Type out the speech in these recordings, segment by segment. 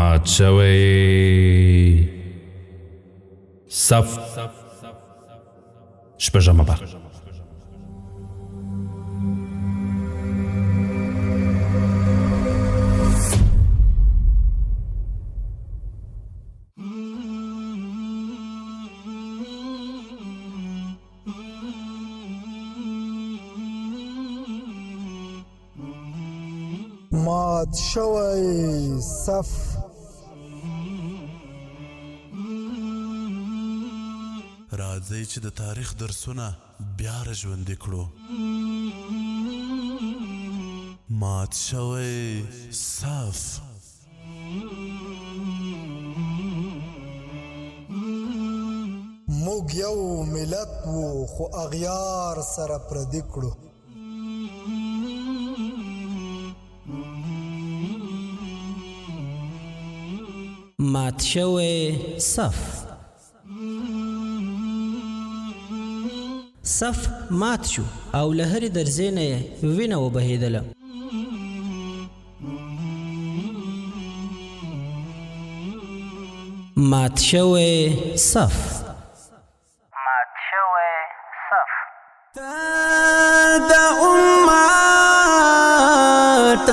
مات شوی صف شپږمه برخه. مات شوی صف راځئ چې د تاریخ درسونه بیا راژوندي کړو. مات شوی صف. موږ یو ملت وو خو اغیار سره پردي کړو. مات شوی صف. صف مات شو او له هرې درزې نه یې وینه وبهېدله. مات شوی صف. مات شوی صف. د امت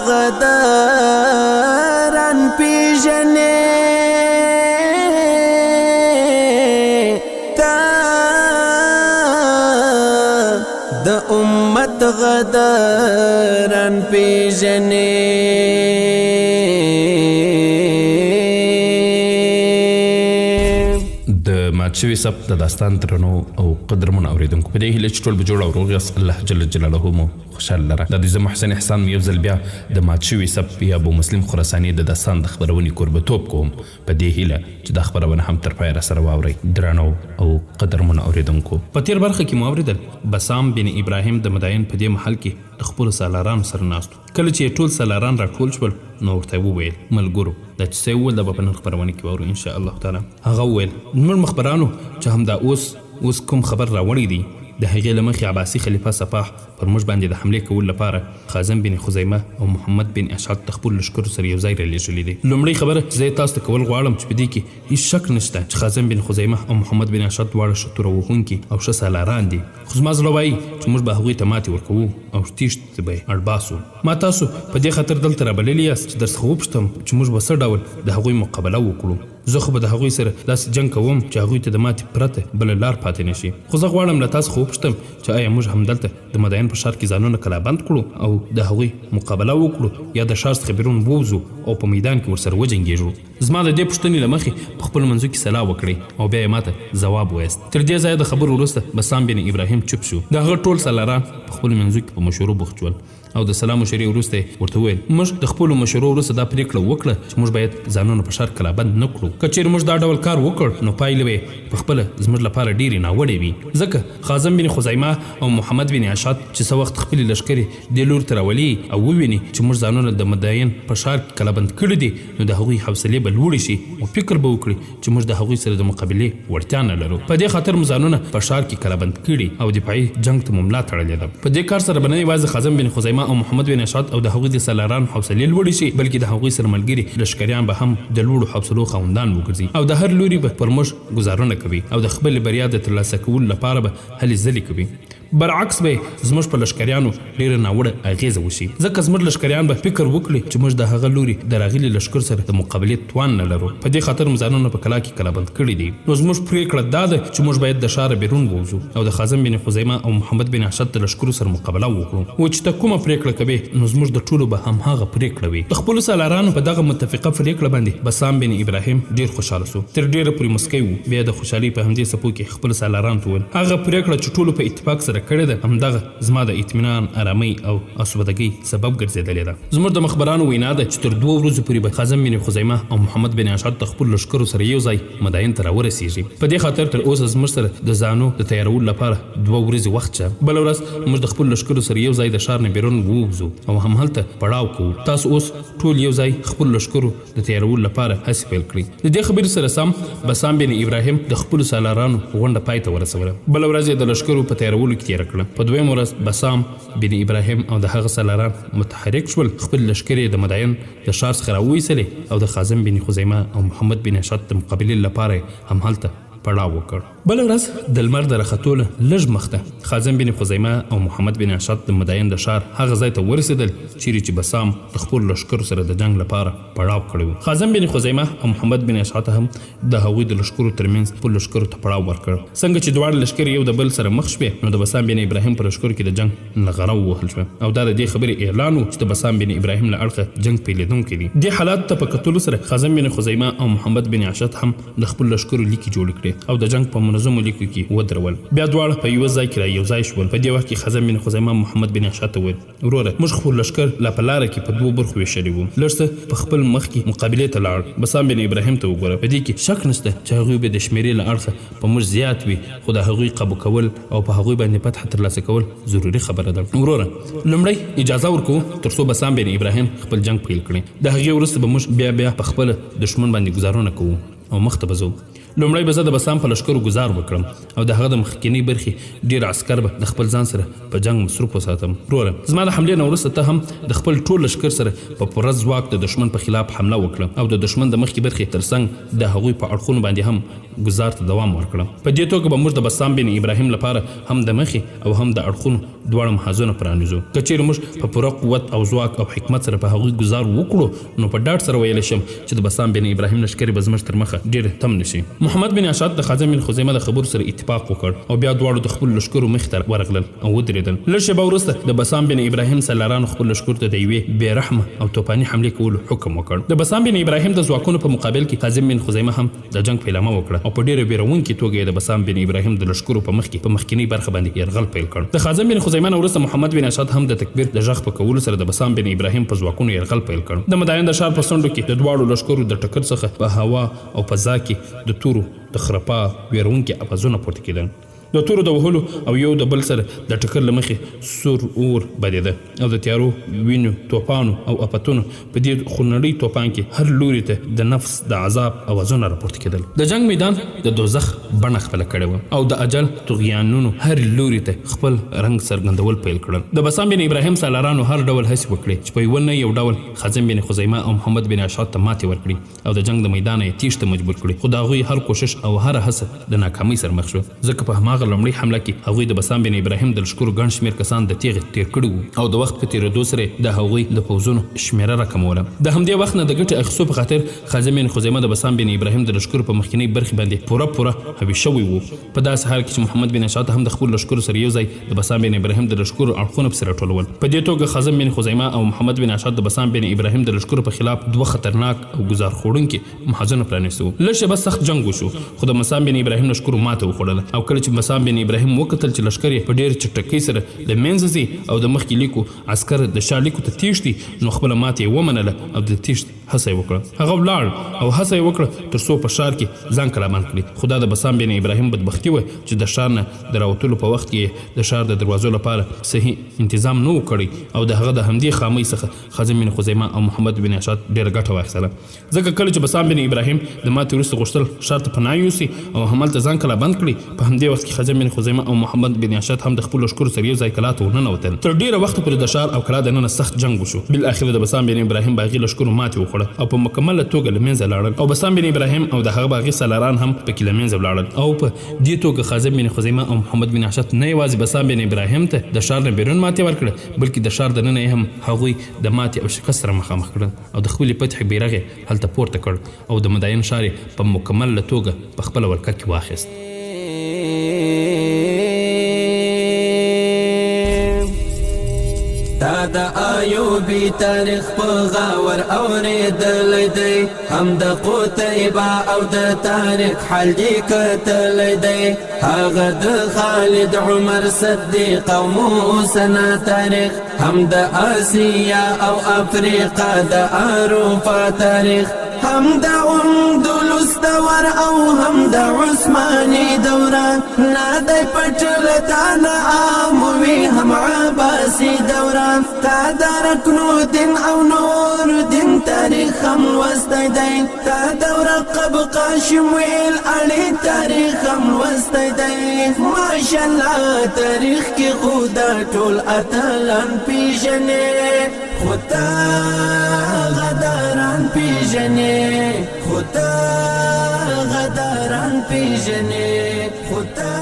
غداران پیژنې د امت غداران پیژنې. د مات شوي صف د داستان درنو او قدرمنو اوریدونکو په دې هیله چې ټول به جوړ او روغ یاست. الله جل جلاله مو خوشحاله لره. دا د زه محسن احسان یو ځل بیا د مات شوي صف یا ابو مسلم خراساني د داستان د خپرونې کوربتوب کوم په دې هیله چې دا خپرونه هم تر پایه راسره واورئ. درنو او قدرمنو اوریدونکو په تېر برخه کې مو اورېدل بسام بن ابراهیم د مدین په دې محل کې د خپلو سالارانو سره ناست و. کله چې ټول سالاران راټول شول نو ورته وویل ملګرو دا چې څه وویل دا به په نن خپرونه کې واورو ان شاء الله تعالی. هغه وویل زموږ مخبرانو چې همدا اوس کوم خبر راوړی دی د هغې له مخې عباسي خلیفه صفاح پر موږ باندې د حملې کولو لپاره خازن بن خزیمه او محمد بن اشعث د خپلو لښکرو سره یو ځای رالیږلي دي. لومړۍ خبره چې زه یې تاسو ته کول غواړم چې په دې کې هېڅ شک نشته چې خازن بن خزیمه او محمد بن اشعث دواړه ښه توره وهونکي او ښه سالاران دي. خو زما زړه وایي چې موږ به هغوی ته ماتې ورکوو او تیښتې به یې اړباسو. ما تاسو په دې خاطر دلته رابللي یاست چې درڅخه وپوښتم چې موږ به څه ډول د هغوی مقابله وکړو. زه خو به د هغوی سره داسې جنګ کوم چې هغوی ته د ماتې پرته بله لار پاتې نه شي. خو زه غواړم له تاسو خو وپوښتم چې آیا موږ همدلته د مدین په ښار کې ځانونه کلابند کړو او د هغوی مقابله وکړو یا د ښار څخه بیرون ووځو او په میدان کې ورسره وجنګېږو. زما د دې پوښتنې له مخې په خپلو منځو کې سلا وکړئ او بیا یې ماته ځواب ووایاست. تر دې ځایه د خبرو وروسته بسام بن ابراهیم چوپ شو. د هغه ټول سالاران په خپلو منځو کې په مشورو بوخت شول او د سلام مشورې وروسته ورته وویل موږ د خپلو مشورو وروسته دا پرېکړه وکړه چې موږ باید ځانونه په ښار کلابند نه کړو. که چېرې موږ دا ډول کار وکړ نو پایلې به په خپله زموږ لپاره ډېرې ناوړې وي. ځکه خازن بن خزیمه او محمد بن اشعث چې څه وخت خپلې لښکرې دې لوري ته راولي او وویني چې موږ ځانونه د مدین په ښار کې کلابند کړي دي نو د هغوی حوصلې به لوړې شي او فکر به وکړي چې موږ د هغوی سره د مقابلې وړتیا نه لرو. په دې خاطر موږ ځانونه په ښار کې کلابند کړي او دفاعي جنګ ته مو ملا تړلې ده. په دې کار سره به نه یوازې خازن بن خزیمه او محمد بن اشعث او د هغوی د سالارانو حوصلې لوړې شي بلکې د هغوی سره ملګري لښکریان به هم د لوړو حوصلو خاوندان وګرځي او د هر لوري به پر موږ ګزارونه کوي او د خپلې بریا د ترلاسه کولو لپاره به هلې ځلې کوي. برعکس به زموږ په لښکریانو ډېره ناوړه اغېزه وشي ځکه زموږ لښکریان به فکر وکړي چې موږ د هغه لوري د راغلي لښکر سره د مقابلې توان نه لرو. په دې خاطر موږ ځانونه په کلا کې کلابند کړي دي. نو زموږ پرېکړه دا ده چې موږ باید د ښاره بیرون ووځو او د خازن بن خزیمه او محمد بن اشعث د لښکرو سره مقابله وکړو. و چې ته کومه پرېکړه کوې نو زموږ د ټولو به همهغه پرېکړه وي. د خپلو سالارانو په دغه متفقه پرېکړه باندې بسام بن ابراهیم ډېر خوشحاله سو. تر ډېره پورې مسکی و. بیا د خوشحالۍ په همدې څپو کې خپلو سالارانو ته وویل هغه پرېکړه چې ټولو په اتفاق سره کړې ده همدغه زما د اطمینان آرامۍ او اسودګۍ سبب ګرځېدلې ده. زموږ د مخبرانو وینا ده چې تر 2 ورځو پورې به خازن بن خزیمه او محمد بن اشعث د خپلو لښکرو سره یو ځای مدین ته راورسېږي. په دې خاطر تر اوسه زموږ سره د ځانو د تیارولو لپاره 2 ورځې وخت شه. بله ورځ موږ د خپلو لښکرو سره یو ځای د ښار نه بیرون ووځو او همهلته پړاو کوو. تاسو اوس ټول یو ځای خپل لښکرو د تیارولو لپاره هڅې پیل کړئ. د دې خبرې سره سم بسام بن ابراهیم د خپلو سالارانو غونډه پای ته ورسوله. بله ورځ یې د لښکرو په تیارولو کې تېره کړه. په دویمه ورځ بسام بن ابراهیم او د هغه سالاران متحرک شول. خپل لښکرې د مدین د ښار څخه راوویستلې او د خازم بن خزیمه او محمد بن اشعث د مقابلې لپاره همهلته پړاو وکړ. بله ورځ د لمر د راختو لږ مخته خازم بن خزیمه او محمد بن اشعث د مدین د ښار هغه ځای ته ورسېدل چیرې چې بسام د خپلو لښکرو سره د جنګ لپاره پړاو کړی و. خازم بن خزیمه او محمد بن اشعث هم د هغوی د لښکرو ترمنځ خپلو لښکرو ته پړاو ورکړ. څنګه چې دواړه لښکرې یو د بل سره مخ شوې نو د بسام بن ابراهیم په لښکرو کې د جنګ نغاره ووهل شوه او دا د دې خبرې اعلان و چې د بسام بن ابراهیم له اړخه جنګ پیلېدونکی دی. دې حالات ته په کتلو سره خازم بن خزیمه او محمد بن اشعث هم د خپلو لښکرو لیکې جوړې کړې او د جنګ په منظمو لیکو کې ودرول. بیا دواړه په یوه ځای کې را یو ځای شول. په دې وخت کې خازم بن خزیمه محمد بن اشعث ته وویل وروره موږ خپل لښکر لا په لاره کې په دوو برخو ویشلي وو. لږ څه په خپل مخ کې مقابلې ته لاړ. بسام بن ابراهیم ته وګوره په دې کې شک نشته چې هغوی به د شمېرې له اړخه په موږ زیات وي خو د هغوی قابو کول او په هغوی باندې فتح ترلاسه کول ضروري خبره ده. وروره لومړی اجازه ورکوو تر څو بسام بن ابراهیم خپل جنګ پیل کړي. د هغې وروسته به موږ بیا په خپل دښمن باندې ګزارونه کوو او مخته به ځو. لومړی به زه د بسام په لښکرو ګزار وکړم او د هغه د مخکینۍ برخې ډېر عسکر به د خپل ځان سره په جنګ مصروف وساتم. وروره زما د حملې نه وروسته ته هم د خپل ټول لښکر سره په پوره ځواک د دښمن په خلاف حمله وکړه او د دښمن د مخکې برخې تر څنګ د هغوی په اړخونو باندې هم ګزار ته دوام ورکړه. په دې توګه به موږ د بسام بن ابراهیم لپاره هم د مخې او هم د اړخونو دواړه محاذونه پرانیزو. که چیرې موږ په پوره قوت او ځواک او حکمت سره په هغوی ګزار وکړو نو په ډاډ سره ویلی شم چې د بسام بن ابراهیم لښکرې به زموږ تر مخه ډېرې تم نشي. محمد بن اشعث د خازم بن خزیمه د خبرو سره اتفاق وکړ او بیا دواړو د خپلو لښکرو مخې ته ورغلل او ودرېدل. لږ شېبه وروسته د بسام بن ابراهیم سالارانو خپل لښکرو ته د یوې بې رحمه او توپاني حملې کولو حکم وکړ. د بسام بن ابراهیم د ځواکونو په مقابل کې خازم بن خزیمه هم د جنګ پیلامه وکړه او په ډېره ویرونکې توګه یې د بسام بن ابراهیم د لښکرو په مخ کې په مخکینۍ برخه باندې یرغل پیل کړ. د خازم بن خزیمه نه وروسته محمد بن اشعث هم د تکبیر د غږ په کولو سره د بسام بن ابراهیم په ځواکونو یرغل پیل کړ. د مدین د ښار په څنډو کې د دواړو لښکرو د ټکر څخه په هوا او فضا کې د تورو د خرپا ویرونکي اوازونه پورته کېدل. د تورو د وهلو او یو د بل سره د ټکر له مخې سور اور بلېده او د تیارو وینو توپانو او اپتونو په دې خونړۍ توپان کې هر لوري ته د نفس د عذاب اوازونه راپورته کېدل. د جنګ میدان د دوزخ بڼه خپله کړې وه او د اجل طغیانونو هر لوري ته خپل رنګ څرګندول پیل کړل. د بسام بن ابراهیم سالارانو هر ډول هڅې وکړې چې په یوه نه یو ډول خازم بن خزیمه او محمد بن اشعث ته ماتې ورکړي او د جنګ د میدانه یې تیښته مجبور کړي. خو د هغوی هر کوشش او هره هڅه د ناکامۍ سره مخ شوه ځکه په هماغه لومړۍ حمله کې هغوی د بسام بن ابراهیم د لښکرو ګڼ شمېر کسان د تیغې تیر کړي وو او د وخت په تېرېدو سره د هغوی د پوځونو شمېره راکموله. د همدې وخت نه د ګټې اخیستو په خاطر خازم بن خزیمه د بسام بن ابراهیم د لښکرو په مخکینۍ برخې باندې پوره هوی شوی وو. په داسې حال کې چې محمد بن اشعث هم د خپلو لښکرو سره یو ځای د بسام بن ابراهیم د لښکرو اړخونه پسې راټولول. په دې توګه خازم بن خزیمه او محمد بن اشعث د بسام بن ابراهیم د لښکرو په خلاف دوه خطرناک او ګزار خوړونکي محاذونه پرانیستي وو. لږ شېبه سخت جنګ وشو خو د بسام بن ابراهیم لښکرو ماته وخوړله او کله چې بسام بن ابراهیم وکتل چې لښکر یې په ډېر چټکۍ سره د منځه ځي او د مخکې لیکو عسکر د شا لیکو ته تیښتي نو خپله ماتې یې ومنله او د تیښت هڅه یې وکړه. هغه ولاړ او هڅه یې وکړه تر څو په ښار کې ځان کلابند کړي. خو دا د بسام بن ابراهیم بدبختي وه چې د ښار نه د راوتلو په وخت کې د ښار د دروازو لپاره صحیح انتظام نه و کړی او د هغه د همدې خامۍ څخه خازم بن خزیمه او محمد بن اشعث ډېره ګټه واخیستله. ځکه کله چې بسام بن ابراهیم د ماتې وروسته غوښتل ښار ته پناه یوسي او همالته ځان کلابند کړي په همدې وخت کې خازم بن خزیمه او محمد بن اشعث هم د خپلو لښکرو سره یو ځای کلا ته ورننوتل. تر ډېره وخته پورې د ښار او کلا دننه سخت جنګ وشو. بالاخره د بسام بن ابراهیم باغي لښکرو ماتې وخوړه او په مکمله توګه له منځه لاړل او بسام بن ابراهیم او د هغه باغي سالاران هم پکې له منځه ولاړل او په دې توګه خازم بن خزیمه او محمد بن اشعث نه یوازې بسام بن ابراهیم ته د ښار نه بیرون ماتې ورکړه بلکې د ښار دننه یې هم هغوی د ماتې او شکست سره مخامخ کړل او د خپلې فتحې بیرغ یې هلته پورته کړ او د مدین ښار یې په مکمله توګه په خپله ولکه کې واخیست. دا د ایوبی تاریخ په غاور اورېدلی دی هم د قتیبه او د تاریخ حال یې کتلی دی هغه د خالد عمر صدیق او موسنا تاریخ هم د آسیا او افریقا د اروپا تاریخ هم د اندلس دور او هم د عثماني دوران نادي پټل تانا عاموي هم عباسي دوران تا د رکنالدین او نور دین تاریخ هم لوستی دی تا د رقب قاشم ویل اړي تاریخ هم لوستی دی ماشاءالله تاریخ کې خدا ټول اتلان پیژنې خدا غداران پیژنې خدا غداران پیژنې خدا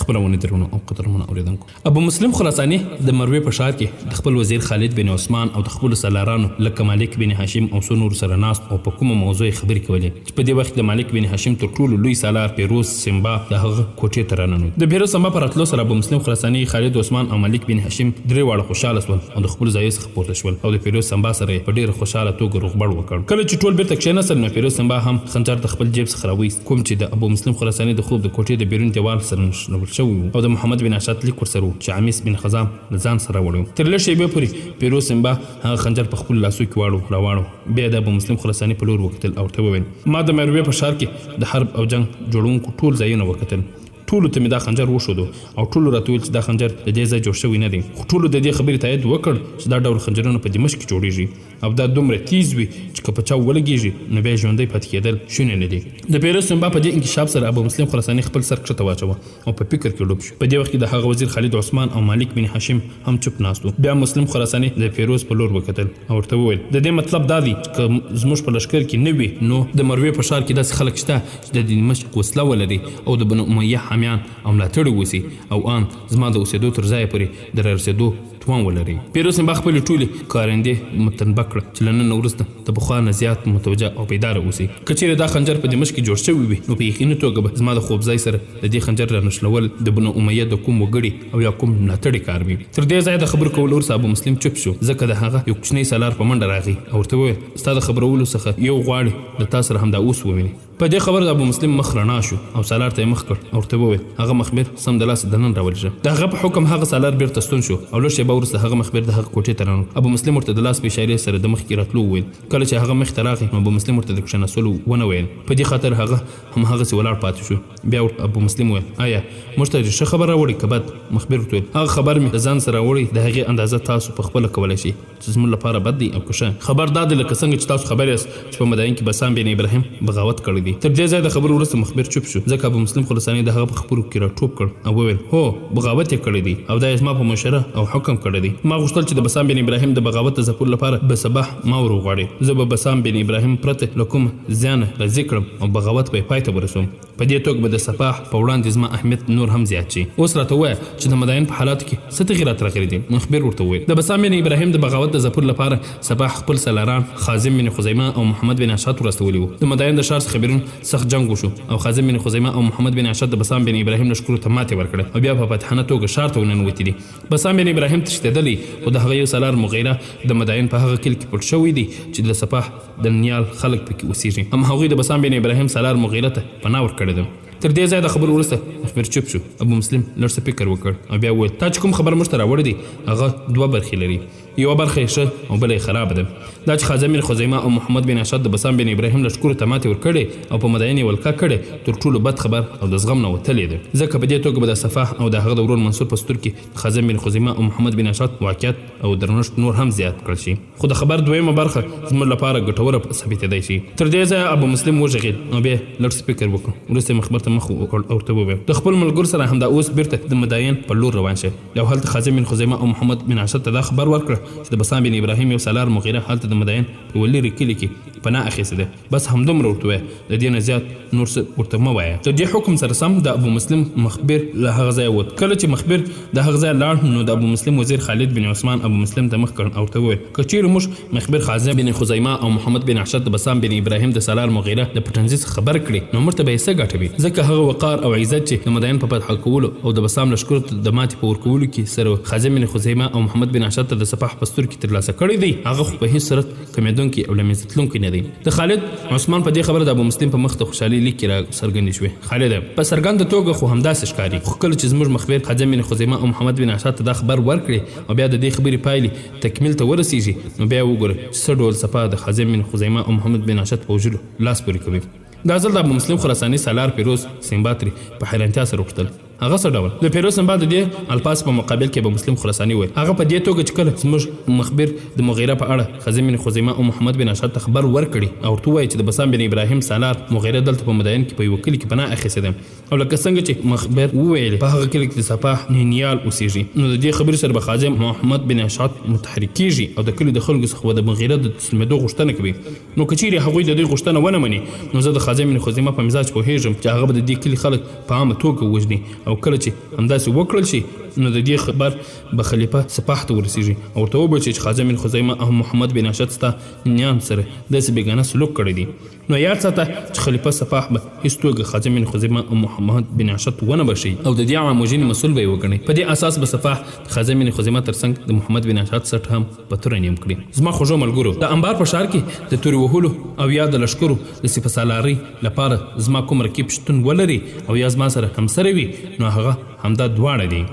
خبرونه درونه او قدرمنه اوریدونکو ابو مسلم خراساني د مروه په شار کې د خپل وزیر خالد بن عثمان او د خپل سالارانو لکه مالک بن هاشم او سنور سره ناس او په کومه موضوع خبرې کولې چې په دې وخت د مالک بن هاشم تر ټولو لوی سالار پیروز سمبا د هغه کوټې تراننو د پیروز سمبا پر اتلو سره ابو مسلم خراساني خالد عثمان او مالک بن هاشم درې واړه خوشاله شول او د خپل ځای څخه پورته شول او د پیروز سمبا سره په ډیر خوشاله توګه روغبړ وکړ کله چې ټول بیرته کښېناستل نو پیروز سمبا هم خنجر د خپل جیب څخه راویست کوم چې د ابو مسلم خراساني د خوب د کوټې د بیرون دیوال سره نښلول شوی او د محمد بن اشات لیک ورسره چې عمیس بن خزام ځان سره وړو تر لږ شیبې پورې پیروز سمبا هغه خنجر په خپل لاسو کې راواړو بیا د ابو مسلم خراساني په لور وکتل او ته وویل ما د مروه په شار کې د حرب او جنگ جوړونکو ټول ځایونه وکتل ټولو ته مې دا خنجر وښودو او ټولو راته ویل چې دا خنجر د دې ځای جوړ شوی نه دی خو ټولو د دې خبرې تایید وکړ چې دا ډول خنجرونه په دمشق کې جوړیږي او دا دومره تیز وي چې که په چا ولګېږي نو بیا ژوندی پاتې کېدل شونې نه دي د پیروز سمبا په دې انکشاف سره ابو مسلم خراساني خپل سر کښته واچوه او په فکر کې ډوب شو په دې وخت کې د هغه وزیر خالد عثمان او مالک بن هاشم هم چوپ ناست بیا مسلم خراساني د پیروز په لور وکتل او ورته وویل د دې مطلب دا دی چې زموږ په لښکر کې نه وي نو د مروې په شار کې داسې خلک شته چې د دمشق وسله ولري او د بنو امیه حامیان او ملاتړي وسی او ان زما د اوسېدو تر ځایه پورې د رارسېدو توان ولري پیروز سمبا خپلې ټولې کارندې متنبه کړه چې له نن وروسته د پخوا نه زیات متوجه او بیداره اوسي که چیرې دا خنجر په دمشق کې جوړ شوی وي نو په یقیني توګه به زما د خوبځای سره د دې خنجر رانښلول د بنو امیه د کوم وګړي او یا کوم ملاتړي کار وي تر دې ځایه د خبرو کولو وروسته ابو مسلم چوپ شو ځکه د هغه یو کوچنی سالار په منډه راغی او ورته وویل ستا د خبرولو څخه یو غواړي له تا سره همدا اوس وویني په دې خبر د ابو مسلم مخ رڼا شو او سالار ته مخ کړ او ورته وویل هغه مخبر سمدلاسه د نن راولېږه د هغه په حکم هغه سالار بیرته ستون شو او لږ شیبه وروسته هغه مخبر د هغه کوټې ته رانه ابو مسلم ورته د لاس په اشارې سره د مخکې راتلو وویل کله چې هغه مخې ته راغی نو ابو مسلم ورته د کښېناستلو ونه ویل په دې خاطر هغه هم هغسې ولاړ پاتې شو بیا ابو مسلم وویل آیا موږ ته ښه خبر راوړې که بد مخبر ورته ویل هغه خبر مې د ځان سره راوړی د هغې اندازه تاسو پخپله کولی شئ چې زموږ لپاره بد دی او که ښه خبر دا دی لکه څنګه چې تاسو خبر یاست چې په مداین کې بسام بن ابراهیم بغاوت کړی دی تر دې ځایه د خبرو وروسته مخبر چوپ شو ځکه ابو مسلم خراساني د هغه په خبرو کې راټوپ کړ او وویل هو بغاوت یې کړی دی او دا یې زما په مشوره او حکم کړی دی ما غوښتل چې د بسام بن ابراهیم د بغاوت د ځپلو لپاره به سبا ما ور وغواړي زه به بسام بن ابراهیم پرته له کوم زیانه راضي کړم او بغاوت به یې پای ته ورسوم په دې توګه به د سپاح په وړاندې زما اهمیت نور هم زیات شي اوس راته ووایه چې د مداین په حالاتو کې څه تغیرات راغلي دي مخبر ورته وویل د بسام بن ابراهیم د بغاوت د ځپلو لپاره سپاح خپل سالاران خازم بن خزیمه او محمد بن اشعت ورستولي وو د مداین د ښار څخه بیرون سخت جنګ وشو او خازم بن خزیمه او محمد بن اشعت د بسام بن ابراهیم لښکرو ته ماتې ورکړه او بیا په فتحانه توګه ښار ته وننوتي دي بسام بن ابراهیم تښتېدلی خو د هغه یو سالار مغیره د مداین په هغه کلي کې پټ شوی دی چې د سپاح د نیال خلک پکې اوسېږي هم هغوی د بسام بن ابراهیم سالار مغیره ته پناه ورکړې ده تر دې ځایه د خبرو وروسته مخبر چوپ شو ابو مسلم لږ څه فکر وکړ او بیا وویل تا چې کوم خبر موږ ته راوړی دی هغه دوه برخې لري یوه برخه یې ښه او بله یې خرابه ده دا چې خازم بن خزیمه او محمد بن اشعت د بسام بن ابراهیم لښکرو ته ماتې ورکړې او په مداین یې ولکه کړې تر ټولو بد خبر او د زغم نه وتلې ده ځکه په دې توګه به د سفاح او د هغه د ورور منصور په ستور کې خازم بن خزیمه او محمد بن اشعت واقعیت او درنښت نور هم زیات کړل شي خو د خبر دویمه برخه زموږ لپاره ګټوره ثابتېدی شي تر دې ځایه ابو مسلم وژغېد او بیا لږ فکر وکړ وروسته مخبر ته مخ ورته وویل د خپل ملګرو سره همدا اوس بیرته د مداین په لور روان شه او هلته خازم بن خزیمه او محمد بن اشعت ته دا خبر ورکړه چې د بسام بن ابراهیم یو سالار مغیره هلته د مداین په ولرې کلي کې پناه اخیستې ده بس همدومره ورته ووایه د دې نه زیات نور څه ورته مه وایه د دې حکم سره سم د ابو مسلم مخبر له هغه ځایه ووت کله چې مخبر د هغه ځایه لاړ نو د ابو مسلم وزیر خالد بن عثمان ابو مسلم ته مخ کړ او ورته وویل که چیرې موږ مخبر خازم بن خزیمه او محمد بن اشعت د بسام بن ابراهیم د سالار مغیره د پټنځي څخه خبر کړي نو موږ ته به یې څه ګټه وي ځکه هغه وقار او عزت چې د مداین په فتح کولو او د بسام لښکرو ته د ماتې په ورکولو کې سره خازم بن خزیمه او محمد بن اشعت ته د سپاح په سترګو کې ترلاسه کړی دی هغه خو په هیڅ صورت کمیدونکي او له منځه تلونکی نه دی. د خالد عثمان په دې خبره د ابو مسلم په مخ ته خوشحالي لیک را څرګندې شوې. خالد په څرګنده توګه خو همداسې ښکاري خو کله چې زموږ مخبر خادم بن خزیمه او محمد بن اشعث ته دا خبر ورکړي او بیا د دې خبرې پایلې تکمیل ته ورسیږي نو بیا وګوره چې څه ډول صفا د خادم بن خزیمه او محمد بن اشعث په وژلو لاس پورې کوي. دا ځل د ابو مسلم خراساني سالار پیروز سنباطري په حیرانتیا سره وکتل. هغه څه ډول د پیروز سنباد د الفاظ په مقابل کې ابو مسلم خراساني وویل هغه په دې توګه چې کله زموږ مخبر د مغیره په اړه خادم بن خزیمه او محمد بن اشعث ته خبر ورکړي او ورته ووایي چې د بسام بن ابراهیم سالار مغیره دلته په مدین کې په یوه کلي کې پناه اخیستې ده او لکه څنګه چې مخبر وویل په هغه کلي کې د صفاح نینیال اوسېږي نو د دې خبرې سره به خادم محمد بن اشعث متحرک کېږي او د کلي د خلکو څخه د مغیره د تسلیمېدو غوښتنه کوي. نو که چیرې هغوی د دې غوښتنه ونه مني نو زه د خادم بن خزیمه په مزاج پوهېږم چې هغه به د دې کلي خلک په عامه توګه وژني او کله چې همداسې وکړل شي نو د دې خبر به خلیفه صفاح ته ورسیږي او ورته وبلل چې خادم بن خزیمه او محمد بن اشعث ستا نیان سره داسې بېګانه سلوک کړی دی. نو یاد ساته چې خلیفه صفاح به هېڅ توګه خادم بن خزیمه او محمد بن اشعث ونه بښي او د دې عام وژنې مسؤل به یې وګڼي. په دې اساس به صفاح د خادم بن خزیمه تر څنګ د محمد بن اشعث سټ هم په توره نیم کړي. زما خوږو ملګرو د انبار په ښار کې د تورې وهلو او یا د لښکرو د سپه سالارۍ لپاره زما کوم رقیب شتون ولري او یا زما سره همسره وي نو هغه همدا دواړه دي.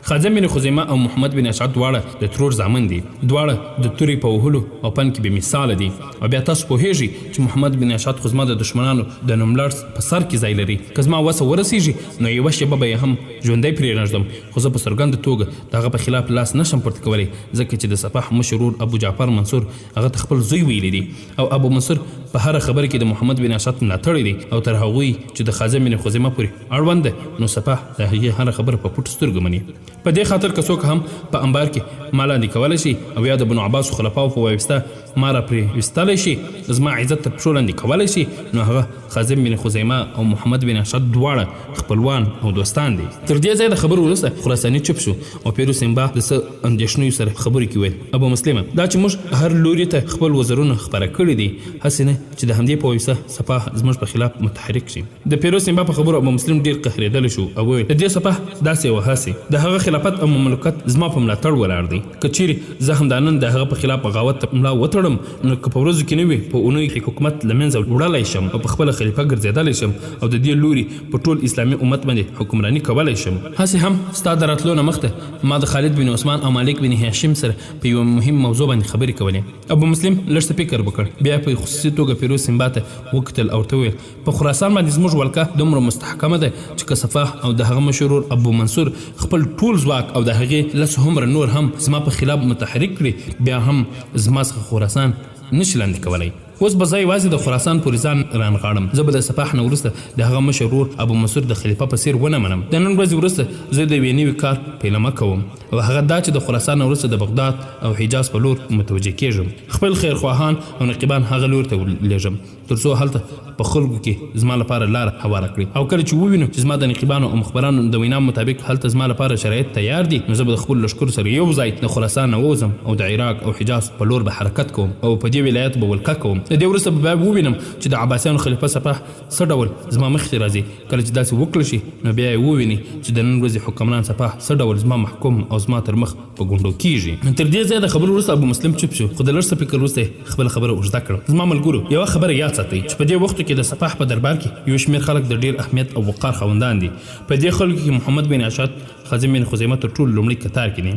خادم بن خزیمه او محمد بن اشعث دواړه د ترور زامن دي دواړه د تورې په وهلو او پن کې بې مثاله دي او بیا تاسو پوهېږئ چې محمد بن اشعث خو زما د دښمنانو د نوملړ په سر کې ځای لري. که زما وسه ورسیږي نو یوه شېبه به یې هم ژوندی پرېنږدم خو زه په څرګنده توګه د هغه په خلاف لاس نشم پورته کولی ځکه چې د صفاح مشر ورور ابو جعفر منصور هغه ته خپل زوی ویلی دی او ابو منصور په هره خبره کې د محمد بن اشعث ملاتړی دی او تر هغوی چې د خادم بن خزیمه پورې اړوند دی نو صفاح د هغې هره خبره په پټو سترګو مني. په دې خاطر که څوک هم په انبار کې ما لاندې کولی شي او یا د بنو عباسو خلفاو په واسطه ما را پرې ویستلی شي زما عزت تر پښو لاندې کولی شي نو هغه خادم بن خزیمه او محمد بن اشعث دواړه خپلوان او دوستان دي. تر دې ځایه د خبرو وروسته خراساني چوپ شو او پیروز سنبا د څه اندېښنو سره خبرې کې ویل ابو مسلمه دا چې موږ هر لوري ته خپل وزرونه خپاره کړي دي هسې نه چې د همدې په واسطه صفاح زموږ په خلاف متحرک شي. د پیروز سنبا په خبرو ابو مسلم ډېر قهرېدلی شو او ویل د دې صفاح داسې وه هسې د هغه خلافت او مملکت زما په ملاتړ ولاړ دی. که چیرې زه همدا نن د هغه په خلاف بغاوت ته ملا وتړم نو که په ورځو کې نه وي په اونۍ حکومت له منځه وړلی شم او په خپله خلیفه ګرځېدلی شم او د دې لوري په ټول اسلامي امت باندې حکمراني کولی شم. هسې هم ستا د راتلو نه مخته ما د خالد بن عثمان او مالک بن هاشم سره په یوه مهم موضوع باندې خبرې کولې. ابو مسلم لږ څه فکر وکړ بیا په خصوصي توګه پیروز سنبا ته وکتل او ورته وویل په خراسان باندې زموږ ولکه دومره مستحکمه ده چې که صفاح او د هغه مشر ورور ابو منصور خپل ټول ځواک او د هغې لس هومره نور هم زما په خلاف متحرک کړي بیا هم زما څخه خراسان نشي لاندې کولی. اوس به زه یوازې د خراسان پورې ځان رانغاړم زه به د صفاح نه وروسته د هغه مشر ورور ابو منصور د خلیفه په څېر ونه منم. د نن ورځې وروسته زه د یوې نوي کار پیلمه کوم او هغه دا چې د خراسان نه وروسته د بغداد او حجاز په لور متوجه کېږم خپل خیرخواهان او نقیبان هغه لور ته ولېږم تر څو هلته په خلکو کې زما لپاره لاره هواره کړي او کله چې ووینو چې زما د نقیبانو او مخبرانو د وینا مطابق هلته زما لپاره شرایط تیار دي نو زه به د خپلو لښکرو سره یو ځای د خراسان نه ووځم او د عراق او حجاز په لور به حرکت کوم او په دې ولایت به ولکه کوم. د دې وروسته به بیا ووینم چې د عباسیانو خلیفه صفاح څه ډول زما مخکې راځي. کله چې داسې وکړل شي نو بیا یې وویني چې د نن ورځې حکمران صفاح څه ډول زما محکوم او زما تر مخ په ګونډو کېږي. تر دې ځایه د خبرو وروسته ابو مسلم چوپ شو خو د لږ څه فکر وروسته خپله خبره اوږده کړه. زما ملګرو یوه خبره یاد ساتئ چې په دې وختو کې د صفاح په دربار کې یو شمېر خلک د ډېر اهمیت او وقار خاوندان دي. په دې خلکو کې محمد بن اشعث خادم بن خزیمه تر ټولو لومړي کتار کې دي.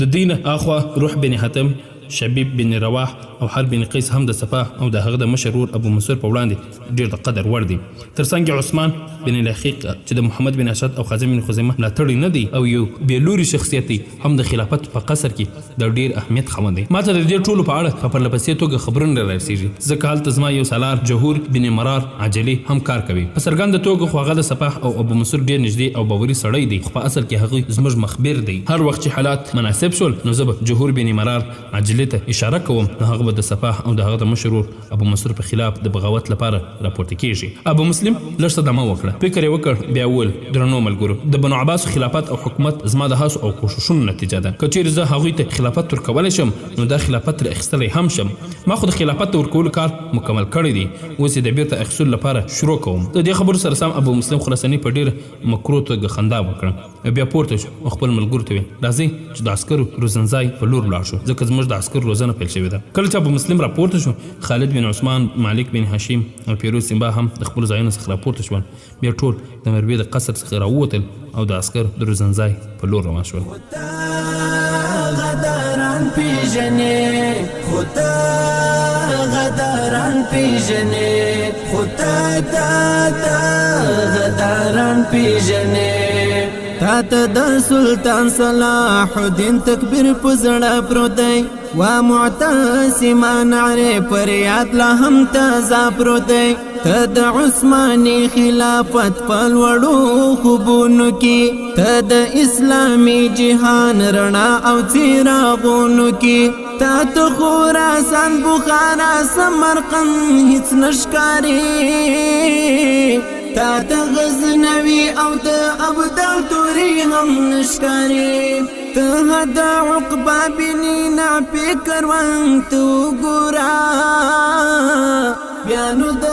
د دوی نه اخوا روح بن حاتم شبیب بن رواح او حرب بن قیس هم د صفاح او د هغه د مشر ورور ابو منصور په وړاندې ډېر د قدر وړ دي. تر څنګ عثمان بن لحیق چې د محمد بن اشعث او خادم بن خزیمه ملاتړی نه دی او یو بېلوري شخصیت دی هم د خلافت په قصر کې د ډېر اهمیت خاوند دی. ما ته د دې ټولو په اړه په پرلپسې توګه خبرونه رارسېږي ځکه هلته زما یو سالار جهور بن مرار عجلي هم کار کوي. په څرګنده توګه خو هغه د صفاح او ابو منصور ډېر نږدې او باوري سړی دی خو په اصل کې هغوی زموږ مخبر دی. هر وخت چې حالات مناسب شول نو زه به جهور بن مرار عجلي ته اشاره کوم نو هغه به د صفاح او د هغه د مشر ورور ابو منصور په خلاف د بغاوت لپاره راپورته کېږي. ابو مسلم لږ څه دمه وکړه فکر یې وکړ بیا وویل درنو ملګرو د بنو عباس خلافت او حکومت زما د هڅو او کوښښونو نتیجه ده. که چیرې زه هغوی ته خلافت ورکولی شم نو دا خلافت ترې اخیستلی هم شم. ما خو د خلافت ته ورکولو کار مکمل کړی دی اوس یې د بیرته اخیستلو لپاره شروع کوم. د دې خبرو سره سم ابو مسلم خراساني په ډېره مکرو توګه خندا وکړه بیا پورته شو او خپل ملګرو ته ویل راځئ چې د عسکرو روزنځای په لور ولاړ شو ځکه زموږ د عسکرو روزنه پیل شوې ده. کله چې ابو مسلم راپورته شو خالد بن عثمان، مالک بن هاشم او پیروز سیمبا هم د خپلو ځایونو څخه راپورته شول. بیا ټول د مروې د قصر څخه راووتل او د عسکر د روزنځای په لور روان شول. غداران پیژنې خدا غداران پیژنې خدا غداران پیژنې تا ته د سلطان صلاح الدین تکبیر په زړه پروت دی وا معتصمان نعرې پر یاد لا هم تازه پروت دی ته د عثماني خلافت په لوړو خوبونو کې ته د اسلامي جهان رڼا او څراغونو کې تا ته خراسان بخارا سمرقند هیڅ نشکاري تا ته غزنوي او د ابدال توري هم نشکاري ته د عقبه بني نعفي کروان تو ګورا بیا نو د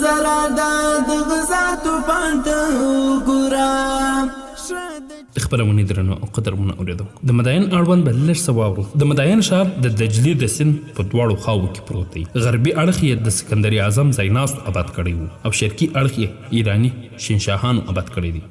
زرادا د غزا توپان ته ګورا. خبرونه درنو او قدرمنو اوریدونکو د مداین اړوند بل لږ څه واورو. د مداین ښار د دجلې د سیند په دواړو خواو کې پروت دی. غربي اړخ یې د سکندر اعظم ځایناستو آباد کړی وو او شرقي اړخ یې ایراني شینشاهانو آباد کړی دی.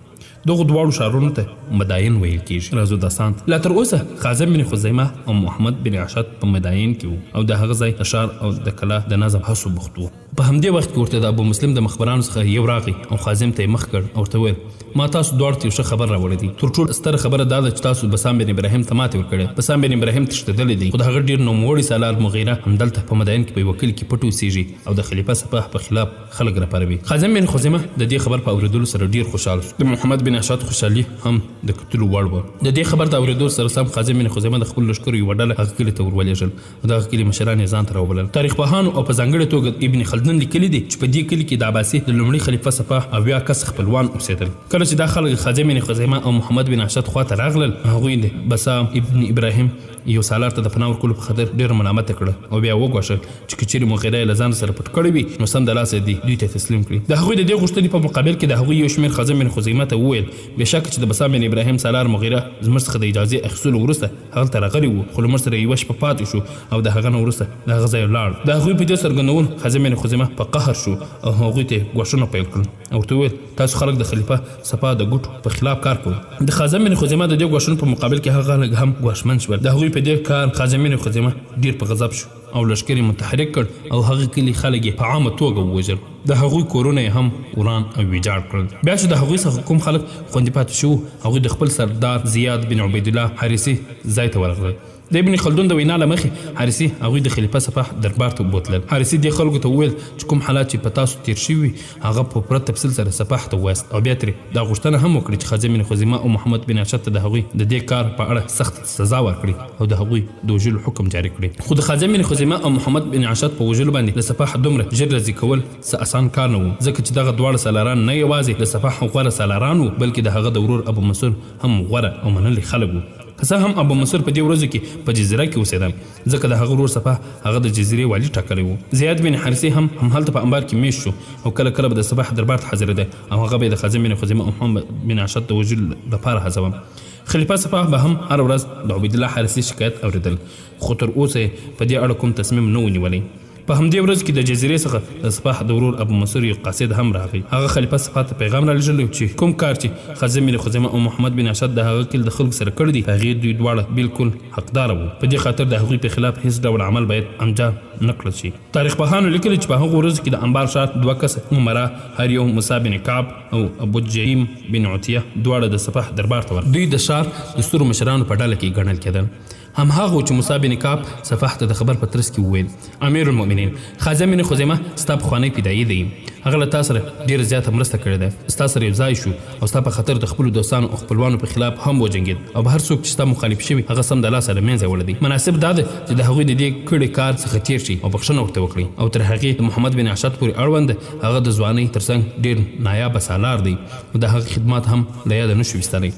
دغه دواړو ښارونو ته مداین ویل کیږي. راځو داستان لا تر اوسه خازم بن خزیمه او محمد بن عشد په مداین کې وو او د هغه ځای د ښار او د کلا د نظم هڅو بوخت وو. په همدې وخت کې ورته د ابو مسلم د مخبرانو څخه یو راغی او خازم ته مخ کړ او ورته وویل ما تاسو دواړو ته یو ښه خبر راوړی دی. تر ټولو ستره خبره دا ده چې تاسو بسام بن ابراهیم ته ماتې ورکړې. بسام بن ابراهیم تښتېدلی دی خو د هغه ډېر نوموړی سالار مغیره همدلته په مداین کې په یوه کلي کې پټ اوسېږي او د خلیفه سپاه په خلاف خلک راپاروي. خازم بن خزیمه د دې خبر په اورېدلو سره ډېر خوشحال شو. د محمد بن عشد خوشحالي هم د کتلو وړ وه. د دې خبر د اورېدو سره سم خازم بن خزیمه د خپلو لښکرو یوه ډله هغه کلي ته ورولېږل او دغه کلي مشران یې ځان ته راوبلل. تاریخ پوهانو او په ځانګړې توګه ابن خلدون لیکلي دي چې په دې کلي کې د عباسي د لومړي خلیفه سپاه اویا کس خپلوان اوسېدل. کله چې دا خلک خازم بن خزیمه او محمد بن عشد خواته راغلل هغوی د بسام ابن ابراهیم یو سالار ته د پناه ورکولو په خاطر ډېر ملامته کړه او بیا وګوښل چې که چیرې مغیره یې له ځان سره پټ کړی وي نو سم د لاسه دوی ته تسلیم کړي. د هغوی د دې غوښتنې په مقابل کې د هغوی یو شمېر خازم بن خزیمه ته وویل بېشکه چې د بسام بن ابراهیم سالار مغیره زموږ څخه د اجازې اخیستلو وروسته هغلته راغلی وو خو له موږ سره یوه شپه پاتې شو او د هغه نه وروسته د هغه ځای ولاړ. د هغوی په دې څرګندولو خازم بن خزیمه په قهر شو او هغوی ته ګواښونه پیل کړل او ورته وویل تاسو خلک د خلیفه سپاه د ګوټو په خلاف کار کوئ. د خازم بن خزیمه د دې ګواښونو په مقابل کې هغه خلک هم ګواښمن شول. د هغوی په دې کار خازم بن خزیمه ډېر په غضب شو او لښکر یې متحرک کړ او هغه کلي خلک یې په عامه توګه ووژل. د هغوی کورونه یې هم وران او ویجاړ کړل. بیا چې د هغوی څخه کوم خلک خوندي پاتې شو هغوی د خپل سردار زیاد بن عبیدالله حارثي ځای ته ورغلل. د ابن خلدون د وینا له مخې حارثي هغوی د خلیفه سپاه دربار ته وبوتلل. حارثي دې خلکو ته وویل چې کوم حالات چې په تاسو تیر شوي هغه په پوره تفصیل سره سپاه ته ووایاست او بیا ترې دا غوښتنه هم وکړي چې خازم بن خزیمه او محمد بن عشد ته د هغوی د دې کار په اړه سخت سزا ورکړي او د هغوی د وژلو حکم جاري کړي. خو د خازم بن خزیمه او محمد بن عشد په وژلو باندې د سپاه دومره ژر راضي کول څه اسان کار نه و ځکه چې دغه دواړه سالاران نه یوازې د سپاه غوره سالاران وو بلکې د هغه د ورور ابو منصور هم غوره او منلي خلک وو. که څه هم ابو منصور په دې ورځو کې په جزیره کې اوسېده ځکه د هغه ورور سپاه هغه د جزیرې والي ټاکلی و. زیاد بن حارثي هم هلته په انبار کې میشت شو او کله کله به د سپاه دربار ته حاضرېده او هغه به یې د خازم بن خزیمه او محمد بن عشد د وژلو لپاره هڅوه. خلیفه سپاه به هم هره ورځ د عبیدالله حارثي شکایت اورېدل خو تر اوسه یې په دې اړه کوم تصمیم نه و نیولی. په همدې ورځ کې د جزیرې څخه د سپاه د ورور ابو منصور یو قاصد هم راغی. هغه خلیفه سپاه ته پیغام رالېږلی چې کوم کار چې خازم بن خزیمه او محمد بن عشد د هغه کلي د خلکو سره کړی دی هغې دوی دواړه بالکل حقداره وو. په دې خاطر د هغوی په خلاف هیڅ ډول عمل باید انجام نه کړل شي. تاریخ پوهانو لیکلي چې په هغو ورځو کې د انبار ښار دوه کسه عمرا هر یو موسی بن کعب او ابو جهیم بن عتیه دواړه د سپاه دربار ته ورغلل. دوی د ښار د سترو مشرانو په ډله کې ګڼل کېدل. هم هغه چې موسی بن کعب سپاه ته د خبر په ترڅ کې وویل امیر المؤمنین خازم بن خزیمه ستا پخوانی پیدایي دی هغه له تا سره ډېره زیاته مرسته کړې ده ستا سره یو ځای شو او ستا په خطر د خپلو دوستانو او خپلوانو په خلاف هم وجنګېد او به هر څوک چې ستا مخالف شوي هغه سم د لاسه له منځه وړی دی. مناسب دا ده چې د هغوی د دې کړي کار څخه تیر شي او بخښنه ورته وکړي او تر هغې د محمد بن عشد پورې اړوند هغه د ځوانۍ ترڅنګ ډېر نایابه سالار دی او د هغه خدمات هم له یاده نه شو ویستلی.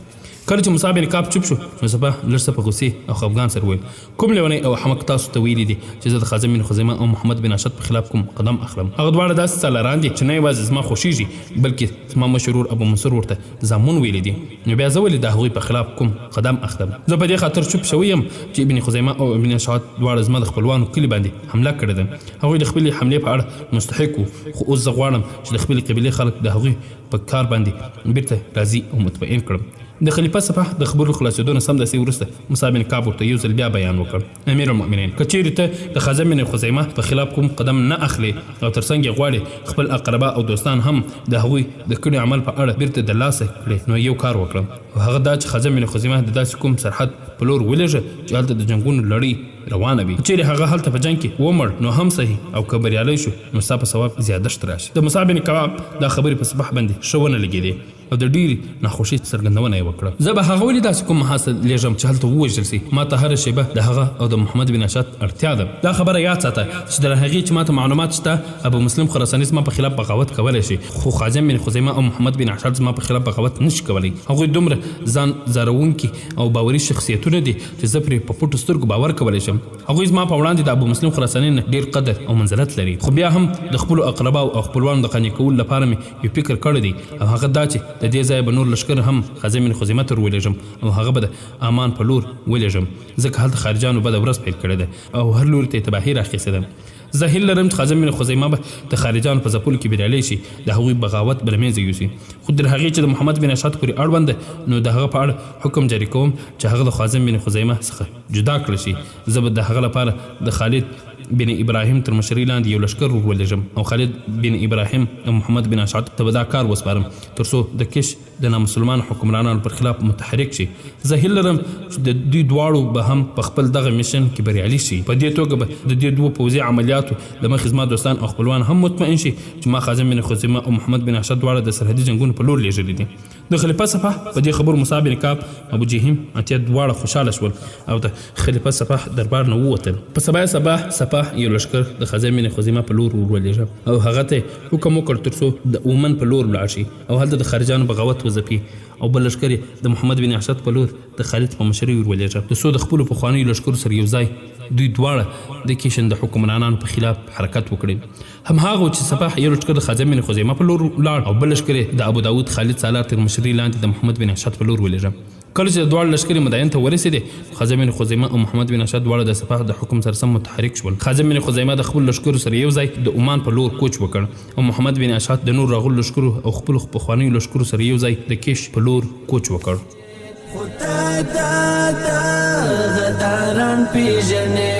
کله چې مصعب بن کعب چوپ شو نو صفه لږ څه په غوسې او خفګان سره وویل کوم لیونی او احمق تاسو ته ویلي دي چې زه د خازن بن خزیمه او محمد بن اشد په خلاف کوم قدم اخلم هغه دواړه داسې سالاران دي چې نه یوازې زما خوښیږي بلکې زما مشرور ابو منصور ورته زامون ویلي دي نو بیا زه ولې د هغوی په خلاف کوم قدم اخلم زه په دې خاطر چوپ شوی یم چې ابن خزیمه او ابن اشد دواړه زما د خپلوانو کلي باندې حمله کړې ده هغوی د خپلې حملې په اړه مستحق وو خو اوس زه غواړم چې د خپلې قبیلې خلک د هغوی په کار باندې بیرته راضي او مطمئن کړم د خلیفه صفح د خبرو خلاصېدو نه سمدستي وروسته مصعب بن کعب ورته یو ځل بیا بیان وکړ امیر المؤمنین که چیرې ته د خازن بن خزیمه په خلاف کوم قدم نه اخلي او ترڅنګ یې غواړې خپل اقربا او دوستان هم د هغوی د کړي عمل په اړه بیرته د لاسه کړي نو یو کار وکړم او هغه دا چې خازن بن خزیمه د داسې کوم سرحد په لور ولېږه چې هلته د جنګونو لړۍ روانه وي چیرې هغه هلته په جنګ کې ومړ نو هم صحیح او که بریالی شو نو ستا په ثواب زیادشت راشي د مصعب بن کعب دا خبرې په صفح باندې ښه ونه لګېدې او د ډېرې ناخوښۍ څرګندونه یې وکړه زه به هغه ولې داسې کوم محاسن لېږم چې هلته ووژل سي ما ته هره شیبه د هغه او د محمد بن اشد اړتیا ده دا خبره یاد ساته چې د هغې چې ما ته معلومات شته ابو مسلم خراساني زما په خلاف بغاوت کولی شي خو خازن بن خزیمه او محمد بن اشد زما په خلاف بغاوت نشي کولی هغوی دومره ځان ځارونکي او باوري شخصیتونه دي چې زه پرې په پټو سترګو باور کولی شم هغوی زما په وړاندې د ابو مسلم خراساني نه ډېر قدر او منزلت لري خو بیا هم د خپلو اقرباو او خپلوانو د قانع کولو لپاره مې یو فکر کړی دی او هغه دا چې د دې ځایه به نور لشکر هم خازن بن خزیمه ته ورولېږم او هغه به د امان په لور ولېږم ځکه هلته خارجانو بده ورځ پیل کړې ده او هر لوري ته تباهي راخیستې ده زه هیله لرم چې خازن بن خزیمه به د خارجانو په ځپلو کې بریالی شي د هغوی بغاوت به له منځه یوسي خو تر هغې چې د محمد بن اشد پورې اړوند ده نو د هغه په اړه حکم جاري کوم چې هغه د خازن بن خزیمه څخه جدا کړی شي زه به د هغه لپاره د خالد بن ابراهیم تر مشرۍ لاندې یو لشکر ورولېږم او خالد بن ابراهیم او محمد بن اشد ته به دا کار وسپارم تر څو د کش د نامسلمان حکمرانانو پر خلاف متحرک شي زه هیله لرم چې د دوی دواړو به هم په خپل دغه میشن کې بریالي شي په دې توګه به د دې دوو پوځي عملیاتو له مخې زما دوستان او خپلوان هم مطمئن شي چې ما خازن بن خزیمه او محمد بن اشد دواړه د سرحدي جنګونو په لور لېږلي دي د خلیفه صفح په دې خبرو مصعب بن کعب ابو جهیم اتیا دواړه خوشحاله شول او د خلیفه صفح دربار نه ووتل په سبا صفح یو لشکر د خازن بن خزیمه په لور ورولېږه او هغه ته حکم وکړ تر څو د اومن په لور ولاړ شي او هلته د خارجانو بغاوت وځپي او بل لشکر د محمد بن اشد په لور د خالد په مشرۍ ورولېږه تر څو د خپلو پخوانیو لشکرو سره یو ځای دوی دواړه د کیشن د حکمرانانو په خلاف حرکت وکړي هماغه چې صفح یو لشکر د خازن بن خزیمه په لور ولاړ او بل لشکر د ابو داود خالد سالار تر مشرۍ لاندې د محمد بن اشد په لور ولېږه کله چې دواړه لشکرې مدین ته ورسېدې خازن بن خزیمه او محمد بن اشد دواړه د صفح د حکم سره سم متحرک شول خازن بن خزیمه د خپل لشکرو سره یو ځای د عمان په لور کوچ وکړ او محمد بن اشد د نور راغلو لشکرو او خپلو پخوانیو لشکرو سره یو ځای د کیش په لور کوچ وکړ غداران پیژنې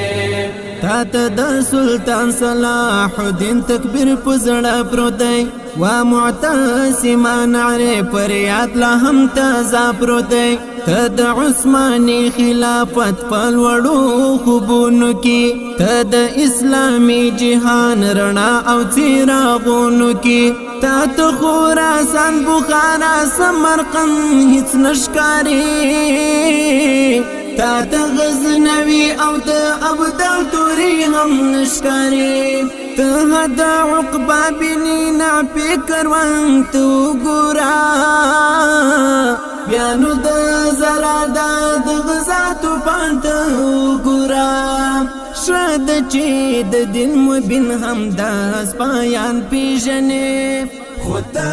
تا ته د سلطان صلاح الدین تکبیر په زړه پروت دی وا معتصمان نعرې پر یاد لا هم تازه پروت دی ته د عثماني خلافت په لوړو خوبونو کې ته د اسلامي جهان رڼا او څراغونو کې تا ته خراسان بخارا سمرقند هیڅ نشکاري تا ته غزنوي او د ابدال توري هم نشکاري ته د عقبه بن نافع کروان تو ګورا بیا نو د زرادا د غزاتو پانت ګورا شد چې د دین مبین هم داس پایان پیژنې خدا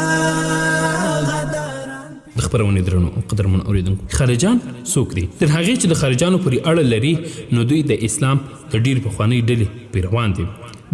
د خبرونې درنو او قدرمن اوریدونکو خارجان څوک دي تر هغې چې د خارجانو پورې اړه لري نو دوی د اسلام د ډېر پخوانۍ ډلې پیروان دي